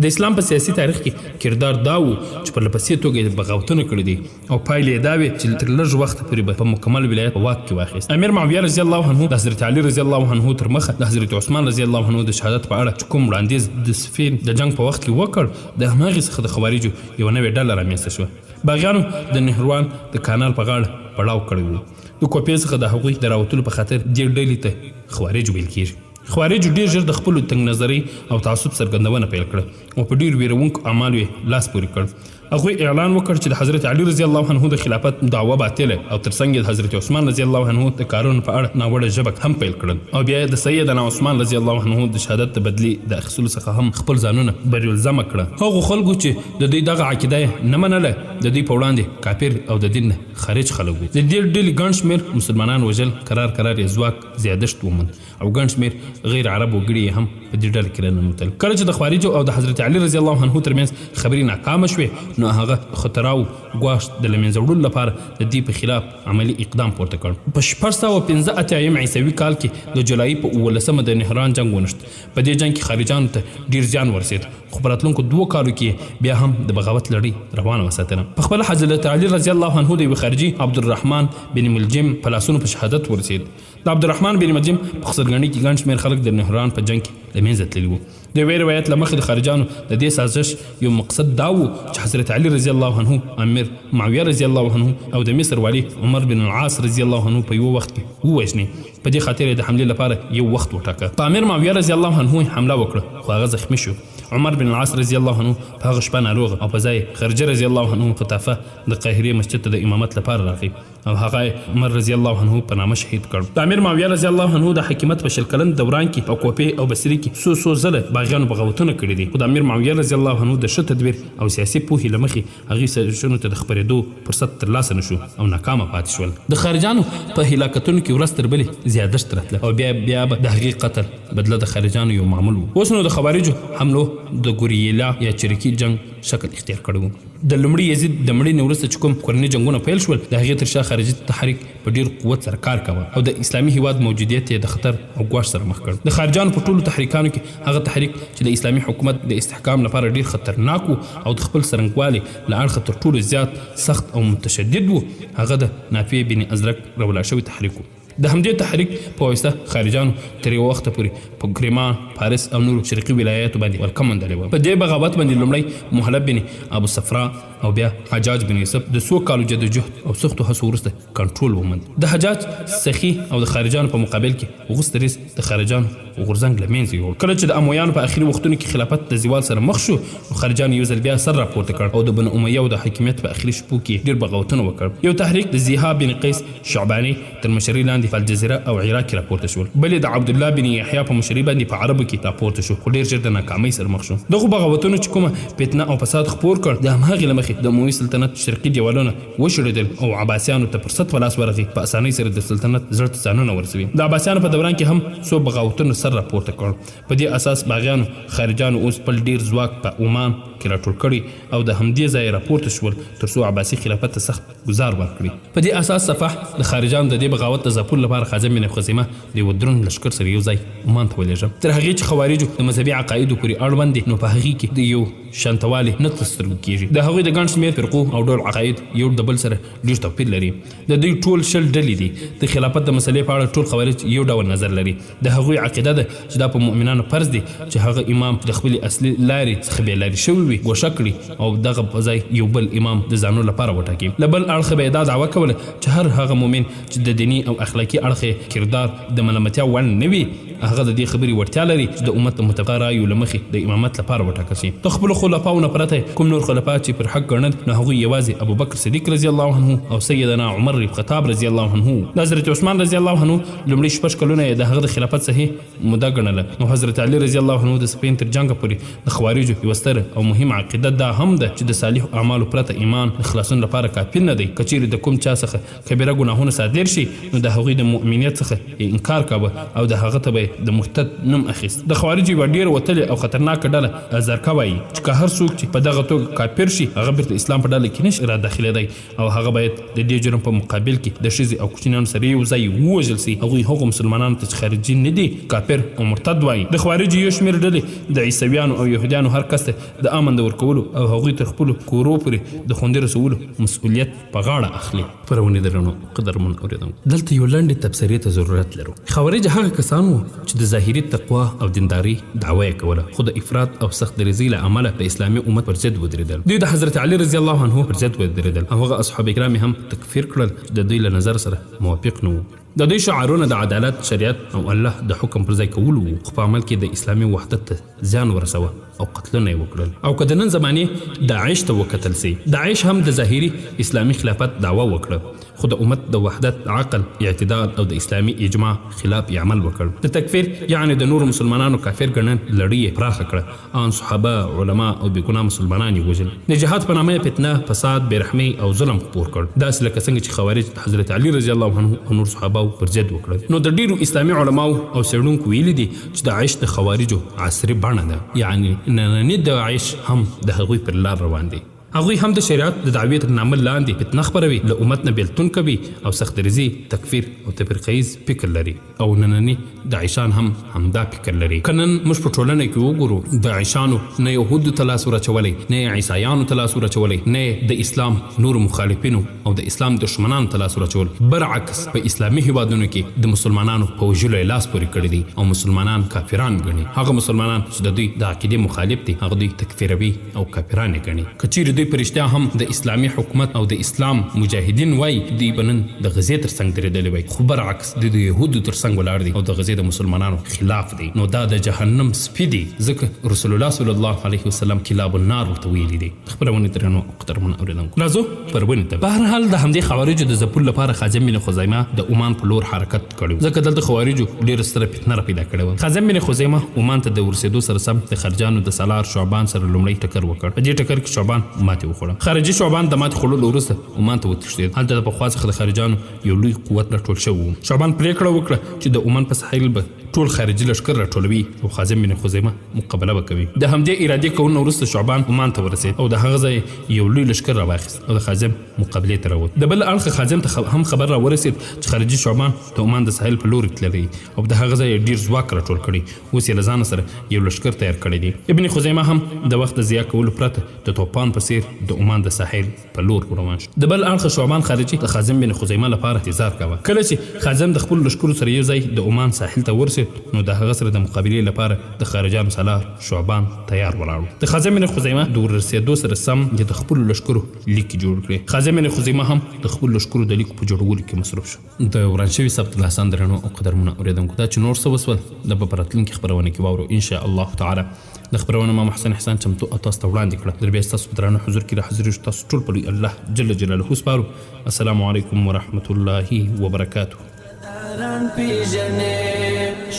د اسلام په سیاسي تاریخ کې کردار دا و چې په لپسې توګه بغاوتونه کړي دي او پایلې یې دا وې چې تر لږ وخته پورې به په مکمل ولایت په واک کې واخیست امیر معاویه رضی الله عنه د حضرت علي رضی الله عنه تر مخه د حضرت عثمان رضی الله عنه د شهادت په اړه کوم وړاندیز د صفین د جنگ په وخت کې وکړ د هماغې څخه د خوارجو یو نوې ډله رامنځته شوه باغیانو د نهروان د کانال په غاړه پړاو کړی و د کوپې څخه د هغوی د راوتلو په خاطر دې ډلې ته خوارج ویل کېږي خوارجو ډېر ژر د خپلو تنګ نظرۍ او تعصب څرګندونه پیل کړه او په ډېر ویرونکو اعمالو یې لاس پورې کړ هغوی اعلان وکړ چې د حضرت علي رضی الله عنه د خلافت دعوه باطله او ترڅنګ د حضرت عثمان رضی الله عنه د کارونو په اړه ناوړه ژبه هم پیل کړل او بیا د سیدنا عثمان رضی الله عنه د شهادت د بدلی د اخیستلو څخه هم خپل ځانونه بریالزمه کړه. هغو خلکو چې د دوی دغه عقیده نه منله د دوی په وړاندې کافر او د دین خارج خلک وو. د دې ډلې ګڼ شمېر مسلمانان وژل، کرار یې ځواک زیادشت وموند او ګڼ شمېر غیر عرب وګړي هم په دې ډله کې راننوتل. کله چې د خوارجو او د حضرت علي رضی الله عنه ترمنځ خبرې ناکامه شوې نو هغه خطراو ګواښ د له منځه وړلو لپاره د دې په خلاف عملي اقدام پورته کړ. په 615 عیسوي کال کې د جولای په 19 د نهران جنګ ونښت. په دې جنګ کې خارجانو ته ډیر زیان ورسید خو په راتلونکو 2 کالو کې بیا هم د بغاوت لړۍ روانه وساتله. په خپل حضرت علي رضی الله عنه د یو خارجي عبدالرحمن بن ملجم په لاسونو په شهادت ورسید. د عبدالرحمن بن ملجم په خسرګنۍ کې ګڼ شمېر خلک د نهران په جنګ کې له منځه تللي وو. د یوې روایت له مخې د خارجانو د دې سازش یو مقصد دا و چې حضرت علي رضی الله عنه، امیر معاویه رضی الله عنه او د مصر والی عمر بن العاص رضی الله عنه په یو وخت کې ووژني. په دې خاطر د حملې لپاره یو وخت وټاکه. په امیر معاویه رضی الله عنه حمله وکړه خو هغه زخمی شو. عمر بن العاص رضی الله عنه په هغه شپه ناروغ او په ځای خرجه رضی الله عنه خطافه د قاهرې مسجد ته د امامت لپاره راغی او هغه عمر رضی الله عنه په نامه شهید کړ. د امیر معاویه رضی الله عنه د حکومت په 20 کلن دوران کې په کوفه او بصره کې څو ځله باغیانو بغاوتونه کړي دي. خو د امیر معاویه رضی الله عنه د ښه تدبیر او سیاسي پوهې له مخې هغې سازشونو ته د خپرېدو فرصت ترلاسه نه شو او ناکامه پاتې شول. د خارجانو په هلاکتونو کې ورځ تر بلې زیادشت راتله او بیا به د هغې قتل بدله د خارجانو یو معمول و. اوس نو د خوارجو حملو د ګوریلا یا چریکي جنگ شکل اختیار کړی و. د لومړي یزید د مړینې وروسته چې کوم کورني جنګونه پیل شول د هغې تر شا خارجي تحریک په ډیر قوت سره کار کاوه او د اسلامي هیواد موجودیت یې د خطر او ګواښ سره مخ کړ. د خارجانو په ټولو تحریکانو کې هغه تحریک چې د اسلامي حکومت د استحکام لپاره ډیر خطرناک و او د خپل څرنګوالي له اړخه تر ټولو زیات سخت او متشدد و هغه د نافع بن ازرق رولا شوی تحریک و. د همدې تحریک په واسطه خارجانو تر یو وخته پورې په ګریمان، پاریس او نورو شرقي ولایاتو باندې ولکه موندلې وه. په دې بغاوت باندې لومړی محلب بن ابو صفرا او بیا حجاج بن یوسف د 100 کالو جدوجهد او سختو هڅو وروسته کنټرول وموند. د حجاج سخي او د خارجانو په مقابل کې غوڅ دریځ د خارجانو غورځنګ له منځه یوړ. کله چې د امویانو په اخري وختونو کې خلافت د زوال سره مخ شو نو خارجانو یو ځل بیا سر راپورته کړ او د بنو امیه او د حاکمیت په اخري شپو کې ډېر بغاوتونه وکړ. یو تحریک د زیحاب بن قیس شعباني تر مشرۍ لاندې په الجزیره او عراق کې راپورته شول. بل د عبد الله بن یحیی په مشرۍ باندې په عربو کې راپورته شو خو ډېر ژر د ناکامۍ سره مخ شو. دغه بغاوتونو چې کومه فتنه او فساد خپور کړ د هماغې له مخې د اموي سلطنت شرقي دیوالونه وشړېدل او عباسیانو ته فرصت په لاس ورغی په اسانۍ سره د سلطنت زړه ته ځانونه ورسوي. د عباسیانو په دوران کې هم څو بغاوتونو سر راپورته کړ. په دې اساس باغیانو خارجانو اوس خپل ډیر ځواک په عمان کې راټول کړي او د همدې ځای راپورته شول تر څو عباسي خلافت ته سخت ګزار ورکړي. په دې اساس صفح د خارجانو د دې بغاوت د ځپلو لپاره خازن بن خزیمه د یو دروند لښکر سره یو ځای عمان ته ولېږه. تر هغې چې خوارجو د مذهبي عقایدو پورې اړوند دي نو په هغې کې د یو شانتوالي نه تر سترګو کېږي. د هغوی د ګڼ شمېر فرقو او ډول عقاید یو د بل سره ډېر توپیر لري. د دوی ټول 20 ډلې دي. د خلافت د مسلې په اړه ټول خوارج یو ډول نظر لري. د هغوی عقیده ده چې دا په مؤمنانو فرض دي چې هغه امام د خپلې اصلي لارې څخه بېلارې شوی وي ګوښه کړي او دغه په ځای یو بل امام د ځانو لپاره وټاکي. له بل اړخه به یې دا دعوه کوله چې هر هغه مؤمن چې د دیني او اخلاقي اړخ کردار د ملامتیا وړ نه وي هغه د دې خبرې وړتیا لري چې د امت متفقه رایو له مخې د امامت لپاره وټاکل شي. د خپلو خلفاو نه پرته کوم نور خلفا چې پر حق ګڼل نو هغوی یوازې ابوبکر صدیق رضی الله عنه او سیدنا عمر بن خطاب رضی الله عنه. د حضرت عثمان رضی الله عنه لومړي 6 کلونه د هغه د خلافت صحیح موده ګڼله او حضرت علي رضی الله عنه د سپین تر جنګ پورې د خوارجو یوه ستره او مهمه عقیده دا هم ده چې د صالح اعمالو پرته ایمان د خلاصون لپاره کافي نه دی. که چیرې د کوم چا څخه کبیره ګناهونه صادر شي نو د هغوی د مؤمنیت څخه انکار کاوه او د هغه ته به د مرتد نوم اخیست. د خوارجو یوه ډېره وتلې او خطرناکه ډله ازرکه وایي چې که هر څوک چې په دغه توګه کافر شي هغه بیرته اسلام په ډله کې نشي راداخلېدی او هغه باید د دې جرم په مقابل کې د ښځې او کوچنیانو سره یو ځای ووژل سي. هغوی هغو مسلمانانو ته چې خارجي نه دي کافر او مرتد وایي. د خوارجو یو شمېر ډلې د عیسویانو او یهودیانو هر کس ته د امن د ورکولو او هغوی تر خپلو کورو پورې د خوندې رسولو مسؤلیت په غاړه اخلي. پرونې درنو قدرمن اورېدونکو دلته یو لنډې تبصرې ته ضرورت لرو. خوارج هغه کسان وو چې د ظاهري تقوا او دینداري دعوه یې کوله خو د افراط او سخت دریځۍ له امله د اسلامي امت پر ضد ودرېدل. دوی د حضرت علي رضی الله عنه پر ضد ودرېدل او هغه اصحاب کرام هم تکفیر کړل د دوی له نظر سره موافق نه وو. د دوی شعارونه د عدالت، شریعت او الله د حکم پر ځای کولو وو خو په عمل کې د اسلامي وحدت ته زیان ورسوه او قتلونه یې وکړل. او او که د نن زمانې داعش ته وکتل سي، داعش هم د ظاهري اسلامي خلافت دعوه وکړه، خو د امت د وحدت، عقل، اعتدال او د اسلامي اجماع خلاف عمل وکړ. د تکفیر یعنی د نورو مسلمانانو کافر ګڼل لړۍ یې پراخه کړه، ان صحابه، علما او بېګناه مسلمانان یې وژل. د جهاد په نامه فتنه، فساد، بېرحمۍ او ظلم خپور کړ، داسې لکه څنګه چې خوارج حضرت علي رضی الله عنه او نور صحابه پر ضد وکړل. نو د ډیرو اسلامي علماو او څېړونکو ویلي دي چې داعش د خوارجو عصري بڼه ده، یعنی ننني داعش هم د هغوی پر لار روان دي. هغوی هم د شریعت د دعوی تر نامه لاندې فتنه خپروي، له امت نه بیلتون کوي او سخت ریزي، تکفیر او تفرقهیز فکر لري، او ننني داعشان هم همدا فکر لري. که نن موږ په ټولنه کې وګورو، داعشانو نه یهودو ته لاس ورچولی، نه عیسایانو ته لاس ورچولی، نه د اسلام نورو مخالفینو او د اسلام دشمنانو ته لاس ورچول. برعکس په اسلامي هیوادونو کې د مسلمانانو په وژلو یې لاس پورې کړی دی او مسلمانان کافران ګڼي. هغه مسلمانان چې د دوی د عقیدې مخالف دي، هغه دوی تکفیروي او کافران یې ګڼي. که چیرې دوی پرشتیا هم د اسلامي حکومت او د اسلام مجاهدین وای، دوی به نن د غزې تر څنګ درېدلی وای، خو برعکس دوی د یهودو تر څنګ ولاړ دي او د غزې د مسلمانانو خلاف دي. نو دا د جهنم سپي دي، ځکه رسول الله صلی الله علیه وسلم کلاب النار ورته ویلي دي. خپرونې درنو محترمو اورېدونکو، راځو خپرونې ته. بهرحال د همدې خوارجو د ځپلو لپاره خازن بن خزیمه د عمان په لور حرکت کړی، ځکه دلته خوارجو ډېره ستره فتنه را پیدا کړې وه. خازن بن خزیمه عمان ته د ورسېدو سره سم د خرجانو د سالار شعبان سره لومړی ټکر وکړ. په دې ټکر کې شعبان ماتې وخوړه. خارجي شعبان د ماتې خوړلو وروسته عمان ته وتښتېد. هلته د پخوا څخه د خارجانو یو لوی قوت راټول شوی و. شعبان پرېکړه وکړه چې د عمان په ساحل به ټول خارجي لښکر راټولوي او خازن بن خزیمه مقابله به کوي. د همدې ارادې کولو وروسته شعبان عمان ته ورسېد او د هغه ځای یو لوی لښکر راواخیست او د خازن مقابلې ته راووت. د بل اړخه خازن ته هم خبر راورسېد چې خارجي شعبان د عمان د ساحل په لوري تللی او د هغه ځای ډېر ځواک راټول کړی، اوس یې له ځانه سره یو لښکر تیار کړی دی. ابن خزیمه هم د وخت د ضیاع کولو پرته د توپان په څېر د عمان د ساحل په لور روان شو. د بل اړخه شعبان خارجي د خازن بن خزیمه لپاره انتظار کاوه. کله چې خازن د خپل لښکرو سره یو ځای د عمان ساحل ته ورسېد، نو د هغه سره د مقابلې لپاره د خارجانو سالار شعبان تیار ولاړ. د خازن بن خزیمه د ورسېدو سره سم د خپلو لښکرو لیک جوړ کړی. خازن بن خزیمه هم د خپلو لښکرو د لیکو په جوړولو کې مصروف شو. د وران شوي ثبت الحسن درنو او قدرمنو اورېدونکو، دا چې نور څه وسول د به په راتلونکي خپرونه کې واورو ان شاء الله تعالی. د خپرونه ما محسن احسان چمتو او تاسو ته وړاندې کړه. در بیا ستاسو په درانه حضور کې را حاضر یو. تاسو ټول په لوی الله جل جلاله سپارو. السلام علیکم ورحمت الله وبرکاته.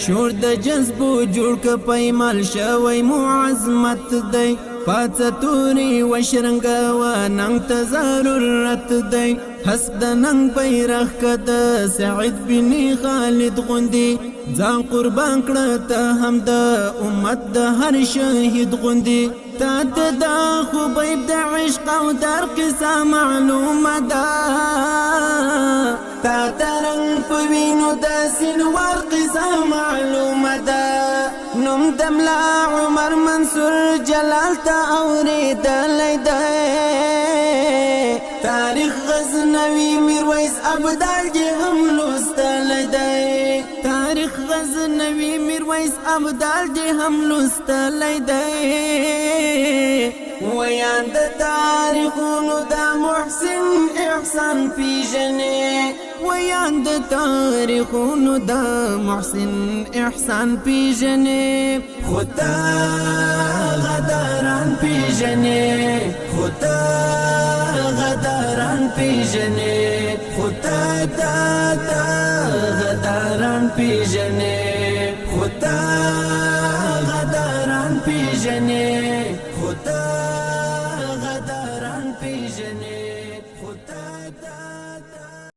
شور د جذبو جوړ ک پیمال شوی معظمت دی، پاڅه توري و شرنګ و ننګ ته ضرورت دی، حسد ننګ بیرغ کد سعید بن خالد غوندي، ځان قربان کړه ته هم د امت د هر شهید غوندي. تا ته دا خوبیب د عشق او در قصه معلومه ده، تا ته رنګ په وینو د سینوار قصه معلومه ده، نوم د ملا عمر منصور جلال ته اورېدلی دی، تاریخ غزنوي میرویس ابدال کې هم لوستلی دی، تاریخ غزنوي میرویس ابدال کې هم لوستلی دی. ویان د تاریخونو د محسن احسان پیژنې، ویان د تاریخونو د محسن احسان پیژنې، خدا غداران پیژنې، خدا غداران پیژنې، خدا تا غداران پیژنې، خدا غداران پیژنې، خدا